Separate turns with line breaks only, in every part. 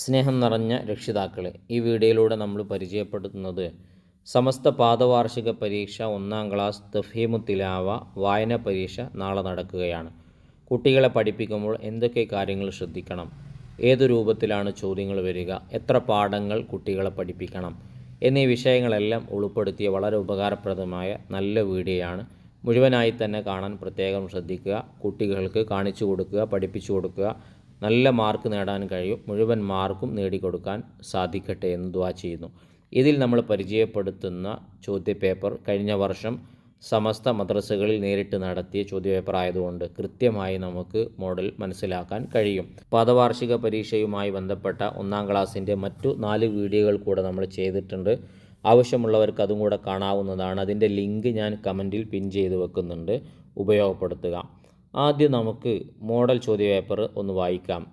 സ്നേഹം നിറഞ്ഞ രക്ഷിതാക്കളെ, ഈ വീഡിയോയിലൂടെ നമ്മൾ പരിചയപ്പെടുത്തുന്നത് സമസ്ത പാദവാർഷിക പരീക്ഷ 1-ാം ക്ലാസ് തഫ്ഹീമു തിലാവ വായന പരീക്ഷ നാളെ നടക്കുകയാണ്. കുട്ടികളെ പഠിപ്പിക്കുമ്പോൾ എന്തൊക്കെ കാര്യങ്ങൾ ശ്രദ്ധിക്കണം, ഏതു രൂപത്തിലാണ് ചോദ്യങ്ങൾ വരിക, എത്ര പാഠങ്ങൾ കുട്ടികളെ പഠിപ്പിക്കണം എന്നീ വിഷയങ്ങളെല്ലാം ഉൾപ്പെടുത്തിയ വളരെ ഉപകാരപ്രദമായ നല്ല വീഡിയോയാണ്. മുഴുവനായി തന്നെ കാണാൻ പ്രത്യേകം ശ്രദ്ധിക്കുക. കുട്ടികൾക്ക് കാണിച്ചു കൊടുക്കുക, പഠിപ്പിച്ചു കൊടുക്കുക. നല്ല മാർക്ക് നേടാൻ കഴിയും. മുഴുവൻ മാർക്കും നേടിക്കൊടുക്കാൻ സാധിക്കട്ടെ എന്ന് ദുആ ചെയ്യുന്നു. ഇതിൽ നമ്മൾ പരിചയപ്പെടുത്തുന്ന ചോദ്യപേപ്പർ കഴിഞ്ഞ വർഷം സമസ്ത മദ്രസകളിൽ നേരിട്ട് നടത്തിയ ചോദ്യപേപ്പർ ആയതുകൊണ്ട് കൃത്യമായി നമുക്ക് മോഡൽ മനസ്സിലാക്കാൻ കഴിയും. പാദവാർഷിക പരീക്ഷയുമായി ബന്ധപ്പെട്ട 1-ാം ക്ലാസ്സിൻ്റെ മറ്റു 4 വീഡിയോകൾ കൂടെ നമ്മൾ ചെയ്തിട്ടുണ്ട്. ആവശ്യമുള്ളവർക്ക് അതും കൂടെ കാണാവുന്നതാണ്. അതിൻ്റെ ലിങ്ക് ഞാൻ കമൻറ്റിൽ പിൻ ചെയ്ത് വെക്കുന്നുണ്ട്, ഉപയോഗപ്പെടുത്തുക. ആദ്യം നമുക്ക് മോഡൽ ചോദ്യപേപ്പർ ഒന്ന് വായിക്കാം.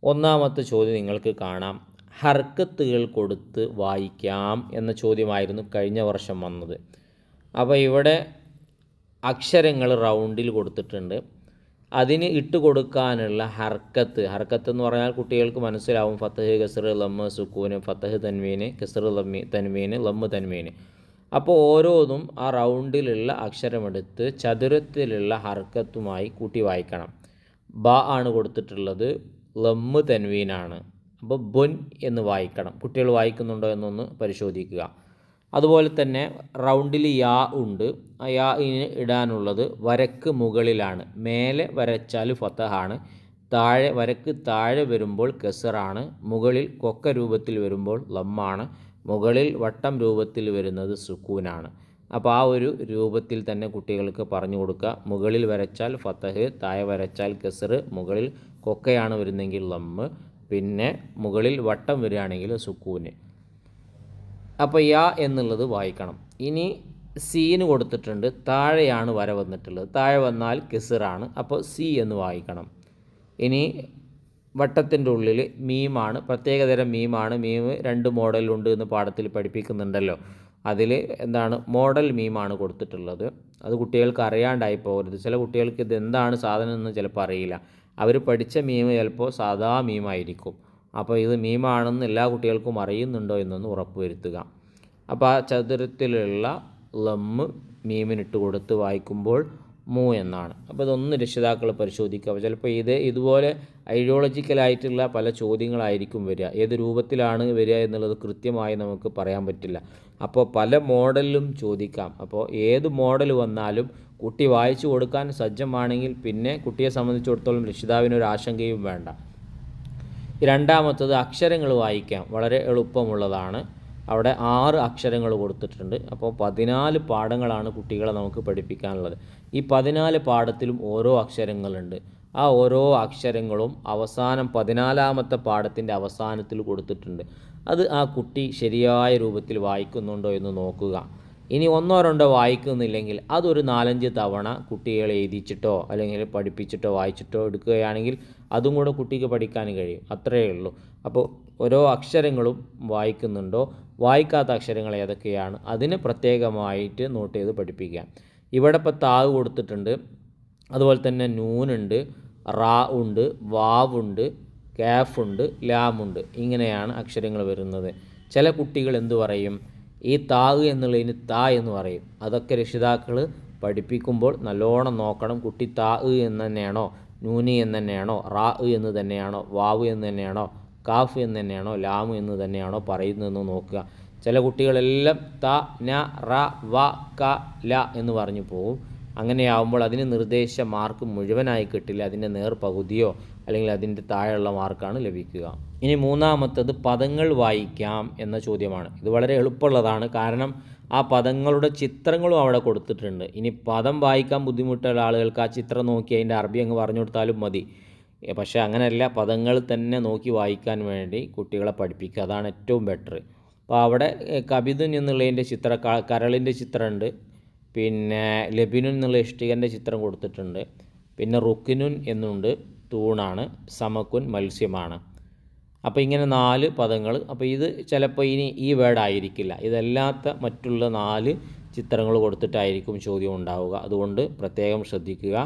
ഒന്നാമത്തെ ചോദ്യം നിങ്ങൾക്ക് കാണാം. ഹർക്കത്തുകൾ കൊടുത്ത് വായിക്കാം എന്ന ചോദ്യമായിരുന്നു കഴിഞ്ഞ വർഷം വന്നത്. അപ്പോൾ ഇവിടെ അക്ഷരങ്ങൾ റൗണ്ടിൽ കൊടുത്തിട്ടുണ്ട്. അതിന് ഇട്ട് കൊടുക്കാനുള്ള ഹർക്കത്ത് എന്ന് പറഞ്ഞാൽ കുട്ടികൾക്ക് മനസ്സിലാവും. ഫത്തഹ്, കസ്റ്, ലമ്മ്, സുക്കൂന്, ഫത്തഹ്, തൻവീന്, കസ്റ്, തൻവീന്, ലമ്മ്, തൻവീന്. അപ്പോൾ ഓരോന്നും ആ റൗണ്ടിലുള്ള അക്ഷരമെടുത്ത് ചതുരത്തിലുള്ള ഹർക്കത്തുമായി കൂട്ടി വായിക്കണം. ബ ആണ് കൊടുത്തിട്ടുള്ളത്, ലമ്മ് തൻവീനാണ്. അപ്പോൾ ബുൻ എന്ന് വായിക്കണം. കുട്ടികൾ വായിക്കുന്നുണ്ടോ എന്നൊന്ന് പരിശോധിക്കുക. അതുപോലെ തന്നെ റൗണ്ടിൽ യാ ഉണ്ട്. ആ യാ ഇന് ഇടാനുള്ളത് വരക്ക് മുകളിലാണ്. മേലെ വരച്ചാൽ ഫത്തഹാണ്, താഴെ വരക്ക് താഴെ വരുമ്പോൾ കസറാണ്, മുകളിൽ കൊക്ക രൂപത്തിൽ വരുമ്പോൾ ലമ്മാണ്, മുകളിൽ വട്ടം രൂപത്തിൽ വരുന്നത് സുക്കൂനാണ്. അപ്പോൾ ആ ഒരു രൂപത്തിൽ തന്നെ കുട്ടികൾക്ക് പറഞ്ഞു കൊടുക്കുക. മുകളിൽ വരച്ചാൽ ഫത്തഹ്, താഴെ വരച്ചാൽ കസറ്, മുകളിൽ കൊക്കയാണ് വരുന്നെങ്കിൽ ലമ്മ്, പിന്നെ മുകളിൽ വട്ടം വരികയാണെങ്കിൽ സുക്കൂന്. അപ്പോൾ യാ എന്നുള്ളത് വായിക്കണം. ഇനി സീന് കൊടുത്തിട്ടുണ്ട്, താഴെയാണ് വര വന്നിട്ടുള്ളത്. താഴെ വന്നാൽ കസറാണ്, അപ്പോൾ സി എന്ന് വായിക്കണം. ഇനി വട്ടത്തിൻ്റെ ഉള്ളിൽ മീമാണ്, പ്രത്യേകതരം മീമാണ്. മീം 2 മോഡലുണ്ട് എന്ന് പാഠത്തിൽ പഠിപ്പിക്കുന്നുണ്ടല്ലോ. അതിൽ എന്താണ് മോഡൽ മീമാണ് കൊടുത്തിട്ടുള്ളത്. അത് കുട്ടികൾക്ക് അറിയാണ്ടായി പോകരുത്. ചില കുട്ടികൾക്ക് ഇതെന്താണ് സാധനം എന്ന് ചിലപ്പോൾ അറിയില്ല. അവർ പഠിച്ച മീം ചിലപ്പോൾ സാധാ മീമായിരിക്കും. അപ്പോൾ ഇത് മീമാണെന്ന് എല്ലാ കുട്ടികൾക്കും അറിയുന്നുണ്ടോ എന്നൊന്ന് ഉറപ്പ് വരുത്തുക. അപ്പോൾ ആ ചതുരത്തിലുള്ള ലമ്മ് മീമിനിട്ട് കൊടുത്ത് വായിക്കുമ്പോൾ മൂ എന്നാണ്. അപ്പോൾ ഇതൊന്ന് രക്ഷിതാക്കൾ പരിശോധിക്കുക. ചിലപ്പോൾ ഇതുപോലെ ഐഡിയോളജിക്കലായിട്ടുള്ള പല ചോദ്യങ്ങളായിരിക്കും വരിക. ഏത് രൂപത്തിലാണ് വരിക എന്നുള്ളത് കൃത്യമായി നമുക്ക് പറയാൻ പറ്റില്ല. അപ്പോൾ പല മോഡലിലും ചോദിക്കാം. അപ്പോൾ ഏത് മോഡൽ വന്നാലും കുട്ടി വായിച്ചു കൊടുക്കാൻ സജ്ജമാണെങ്കിൽ പിന്നെ കുട്ടിയെ സംബന്ധിച്ചിടത്തോളം രക്ഷിതാവിനൊരു ആശങ്കയും വേണ്ട. രണ്ടാമത്തത് അക്ഷരങ്ങൾ വായിക്കാം. വളരെ എളുപ്പമുള്ളതാണ്. അവിടെ 6 അക്ഷരങ്ങൾ കൊടുത്തിട്ടുണ്ട്. അപ്പോൾ 14 പാഠങ്ങളാണ് കുട്ടികളെ നമുക്ക് പഠിപ്പിക്കാനുള്ളത്. ഈ 14 പാഠത്തിലും ഓരോ അക്ഷരങ്ങളുണ്ട്. ആ ഓരോ അക്ഷരങ്ങളും അവസാനം 14ാമത്തെ പാഠത്തിൻ്റെ അവസാനത്തിൽ കൊടുത്തിട്ടുണ്ട്. അത് ആ കുട്ടി ശരിയായ രൂപത്തിൽ വായിക്കുന്നുണ്ടോ എന്ന് നോക്കുക. ഇനി 1-2 വായിക്കുന്നില്ലെങ്കിൽ അതൊരു 4-5 തവണ കുട്ടികളെ എഴുതിച്ചിട്ടോ അല്ലെങ്കിൽ പഠിപ്പിച്ചിട്ടോ വായിച്ചിട്ടോ എടുക്കുകയാണെങ്കിൽ അതും കൂടെ കുട്ടിക്ക് പഠിക്കാൻ കഴിയും. അത്രയേ ഉള്ളൂ. അപ്പോൾ ഓരോ അക്ഷരങ്ങളും വായിക്കുന്നുണ്ടോ, വായിക്കാത്ത അക്ഷരങ്ങൾ ഏതൊക്കെയാണ്, അതിന് പ്രത്യേകമായിട്ട് നോട്ട് ചെയ്ത് പഠിപ്പിക്കുക. ഇവിടെ ഇപ്പോൾ താവ് കൊടുത്തിട്ടുണ്ട്. അതുപോലെ തന്നെ നൂനുണ്ട്, റാ ഉണ്ട്, വാവുണ്ട്, കാഫുണ്ട്, ലാമുണ്ട്. ഇങ്ങനെയാണ് അക്ഷരങ്ങൾ വരുന്നത്. ചില കുട്ടികൾ എന്തു പറയും, ഈ താവ് എന്നുള്ളതിന് താ എന്ന് പറയും. അതൊക്കെ രക്ഷിതാക്കൾ പഠിപ്പിക്കുമ്പോൾ നല്ലോണം നോക്കണം. കുട്ടി താ എന്ന് തന്നെയാണോ, നൂനി എന്ന് തന്നെയാണോ, റാ എന്ന് തന്നെയാണോ, വാവ് എന്ന് തന്നെയാണോ, കാഫ് എന്ന് തന്നെയാണോ, ലാമ് എന്ന് തന്നെയാണോ പറയുന്നതെന്ന് നോക്കുക. ചില കുട്ടികളെല്ലാം ത, ന, റ, വ, ക, ല എന്ന് പറഞ്ഞു പോകും. അങ്ങനെയാവുമ്പോൾ അതിന് നിർദ്ദേശ മാർക്ക് മുഴുവനായി കിട്ടില്ല. അതിൻ്റെ പകുതിയോ അല്ലെങ്കിൽ അതിൻ്റെ താഴെയുള്ള മാർക്കാണ് ലഭിക്കുക. ഇനി 3ാമത്തത് പദങ്ങൾ വായിക്കാം എന്ന ചോദ്യമാണ്. ഇത് വളരെ എളുപ്പമുള്ളതാണ്. കാരണം ആ പദങ്ങളുടെ ചിത്രങ്ങളും അവിടെ കൊടുത്തിട്ടുണ്ട്. ഇനി പദം വായിക്കാൻ ബുദ്ധിമുട്ടുള്ള ആളുകൾക്ക് ആ ചിത്രം നോക്കി അതിൻ്റെ അറബി അങ്ങ് പറഞ്ഞു കൊടുത്താലും മതി. പക്ഷേ അങ്ങനെയല്ല, പദങ്ങൾ തന്നെ നോക്കി വായിക്കാൻ വേണ്ടി കുട്ടികളെ പഠിപ്പിക്കുക. അതാണ് ഏറ്റവും ബെറ്റർ. അപ്പോൾ അവിടെ കബിദുൻ എന്നുള്ളതിൻ്റെ കരളിൻ്റെ ചിത്രമുണ്ട്. പിന്നെ ലബിനുൻ എന്നുള്ള ഇഷ്ടികൻ്റെ ചിത്രം കൊടുത്തിട്ടുണ്ട്. പിന്നെ റുക്കിനുൻ എന്നുണ്ട്, തൂണാണ്. സമക്കുൻ മത്സ്യമാണ്. അപ്പോൾ ഇങ്ങനെ 4 പദങ്ങൾ. അപ്പോൾ ഇത് ചിലപ്പോൾ ഇനി ഈ വേർഡായിരിക്കില്ല, ഇതല്ലാത്ത മറ്റുള്ള 4 ചിത്രങ്ങൾ കൊടുത്തിട്ടായിരിക്കും ചോദ്യം ഉണ്ടാവുക. അതുകൊണ്ട് പ്രത്യേകം ശ്രദ്ധിക്കുക.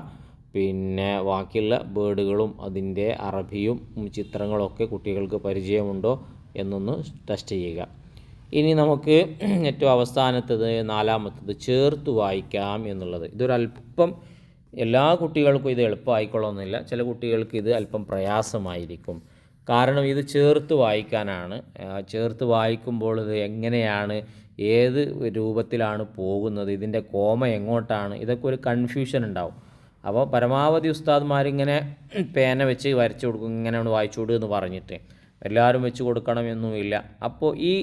പിന്നെ ബാക്കിയുള്ള ബേഡുകളും അതിൻ്റെ അറബിയും ചിത്രങ്ങളൊക്കെ കുട്ടികൾക്ക് പരിചയമുണ്ടോ എന്നൊന്ന് ടെസ്റ്റ് ചെയ്യുക. ഇനി നമുക്ക് ഏറ്റവും അവസാനത്തത് 4-മത്തത് ചേർത്ത് വായിക്കാം എന്നുള്ളത്. ഇതൊരല്പം എല്ലാ കുട്ടികൾക്കും ഇത് എളുപ്പമായിക്കൊള്ളുന്നില്ല. ചില കുട്ടികൾക്ക് ഇത് അല്പം പ്രയാസമായിരിക്കും. കാരണം ഇത് ചേർത്ത് വായിക്കാനാണ്. ചേർത്ത് വായിക്കുമ്പോൾ ഇത് എങ്ങനെയാണ്, ഏത് രൂപത്തിലാണ് പോകുന്നത്, ഇതിൻ്റെ കോമ എങ്ങോട്ടാണ്, ഇതൊക്കെ ഒരു കൺഫ്യൂഷൻ ഉണ്ടാവും. അപ്പോൾ പരമാവധി ഉസ്താദ്മാരിങ്ങനെ പേന വെച്ച് വരച്ചു കൊടുക്കും, ഇങ്ങനെ വായിച്ചു കൊടുക്കുക എന്ന് പറഞ്ഞിട്ട്. എല്ലാവരും വെച്ച് കൊടുക്കണമെന്നുമില്ല. അപ്പോൾ ഈ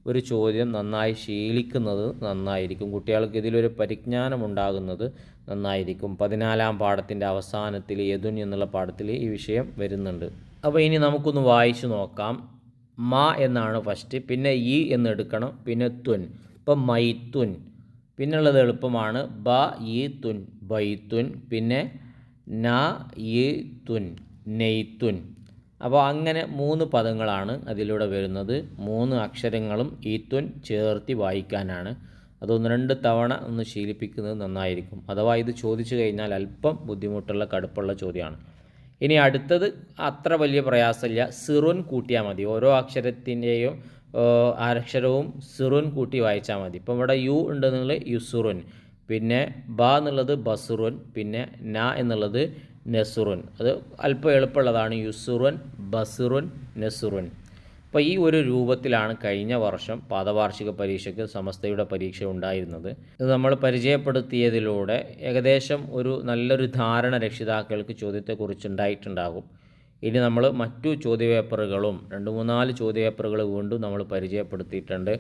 ഒരു ചോദ്യം നന്നായി ശീലിക്കുന്നത് നന്നായിരിക്കും. കുട്ടികൾക്ക് ഇതിലൊരു പരിജ്ഞാനം ഉണ്ടാകുന്നത് നന്നായിരിക്കും. 14-ാം പാഠത്തിൻ്റെ അവസാനത്തിൽ യദുൻ എന്നുള്ള പാഠത്തിൽ ഈ വിഷയം വരുന്നുണ്ട്. അപ്പോൾ ഇനി നമുക്കൊന്ന് വായിച്ചു നോക്കാം. മ എന്നാണ് ഫസ്റ്റ്, പിന്നെ ഈ എന്ന് എടുക്കണം, പിന്നെ തുൻ. ഇപ്പം മൈത്തുൻ. പിന്നുള്ളത് എളുപ്പമാണ്. ബ ഈ തുൻ ബൈത്തുൻ. പിന്നെ ന ഈ തുൻ നെയ്ത്തുൻ. അപ്പോൾ അങ്ങനെ 3 പദങ്ങളാണ് അതിലൂടെ വരുന്നത്. 3 അക്ഷരങ്ങളും ഈ തുൻ ചേർത്തി വായിക്കാനാണ്. അതൊന്ന് 2 തവണ ഒന്ന് ശീലിപ്പിക്കുന്നത് നന്നായിരിക്കും. അഥവാ ഇത് ചോദിച്ചു കഴിഞ്ഞാൽ അല്പം ബുദ്ധിമുട്ടുള്ള കടുപ്പുള്ള ചോദ്യമാണ്. ഇനി അടുത്തത് അത്ര വലിയ പ്രയാസമില്ല. സിറുൻ കൂട്ടിയാൽ മതി. ഓരോ അക്ഷരത്തിൻ്റെയും അക്ഷരവും സിറുൻ കൂട്ടി വായിച്ചാൽ മതി. ഇപ്പം ഇവിടെ യു ഉണ്ടെന്നുള്ള യുസുറുൻ, പിന്നെ ബ എന്നുള്ളത് ബസുറുൻ, പിന്നെ ന എന്നുള്ളത് നെസുറുൻ. അത് അല്പം എളുപ്പമുള്ളതാണ്. യുസുറുൻ, ബസുറുൻ, നെസുറുൻ. അപ്പോൾ ഈ ഒരു രൂപത്തിലാണ് കഴിഞ്ഞ വർഷം പാദവാർഷിക പരീക്ഷയ്ക്ക് സമസ്തയുടെ പരീക്ഷ ഉണ്ടായിരുന്നത്. ഇത് നമ്മൾ പരിചയപ്പെടുത്തിയതിലൂടെ ഏകദേശം ഒരു നല്ലൊരു ധാരണ രക്ഷിതാക്കൾക്ക് ചോദ്യത്തെക്കുറിച്ചുണ്ടായിട്ടുണ്ടാകും. ഇനി നമ്മൾ മറ്റു ചോദ്യപേപ്പറുകളും 2-3-4 ചോദ്യപേപ്പറുകൾ വീണ്ടും നമ്മൾ പരിചയപ്പെടുത്തിയിട്ടുണ്ട്.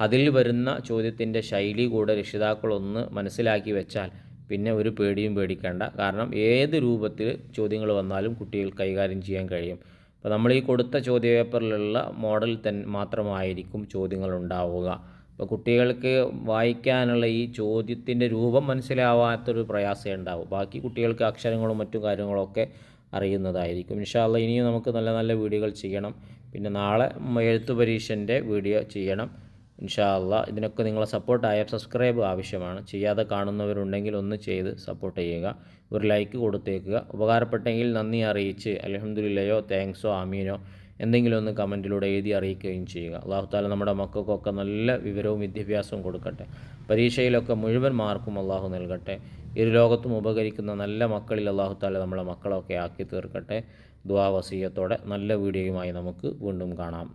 അതിൽ വരുന്ന ചോദ്യത്തിൻ്റെ ശൈലി കൂടെ രക്ഷിതാക്കളൊന്ന് മനസ്സിലാക്കി വെച്ചാൽ പിന്നെ ഒരു പേടിയും പേടിക്കേണ്ട. കാരണം ഏത് രൂപത്തിൽ ചോദ്യങ്ങൾ വന്നാലും കുട്ടികൾ കൈകാര്യം ചെയ്യാൻ കഴിയും. അപ്പോൾ നമ്മൾ ഈ കൊടുത്ത ചോദ്യപേപ്പറിലുള്ള മോഡൽ മാത്രമായിരിക്കും ചോദ്യങ്ങൾ ഉണ്ടാവുക. അപ്പോൾ കുട്ടികൾക്ക് വായിക്കാനുള്ള ഈ ചോദ്യത്തിൻ്റെ രൂപം മനസ്സിലാവാത്തൊരു പ്രയാസം ഉണ്ടാവും. ബാക്കി കുട്ടികൾക്ക് അക്ഷരങ്ങളും മറ്റു കാര്യങ്ങളൊക്കെ അറിയുന്നതായിരിക്കും. ഇൻഷാ അല്ലാഹ് ഇനിയും നമുക്ക് നല്ല നല്ല വീഡിയോകൾ ചെയ്യണം. പിന്നെ നാളെ എഴുത്തു പരീക്ഷൻ്റെ വീഡിയോ ചെയ്യണം ഇൻഷാ അല്ലാഹ്. ഇതിനൊക്കെ നിങ്ങളെ സപ്പോർട്ടായ സബ്സ്ക്രൈബ് ആവശ്യമാണ്. ചെയ്യാതെ കാണുന്നവരുണ്ടെങ്കിൽ ഒന്ന് ചെയ്ത് സപ്പോർട്ട് ചെയ്യുക, ഒരു ലൈക്ക് കൊടുത്തേക്കുക. ഉപകാരപ്പെട്ടെങ്കിൽ നന്ദി അറിയിച്ച് അൽഹംദുലില്ലയോ താങ്ക്സോ ആമീനോ എന്തെങ്കിലും ഒന്ന് കമൻറ്റിലൂടെ എഴുതി അറിയിക്കുകയും ചെയ്യുക. അല്ലാഹു തആല നമ്മുടെ മക്കൾക്കൊക്കെ നല്ല വിവരവും വിദ്യാഭ്യാസവും കൊടുക്കട്ടെ. പരീക്ഷയിലൊക്കെ മുഴുവൻ മാർക്കും അല്ലാഹു നൽകട്ടെ. ഇരു ലോകത്തും ഉപകരിക്കുന്ന നല്ല മക്കളിൽ അല്ലാഹു തആല നമ്മളെ മക്കളൊക്കെ ആക്കി തീർക്കട്ടെ. ദുആ വസിയത്തോടെ നല്ല വീഡിയോയുമായി നമുക്ക് വീണ്ടും കാണാം.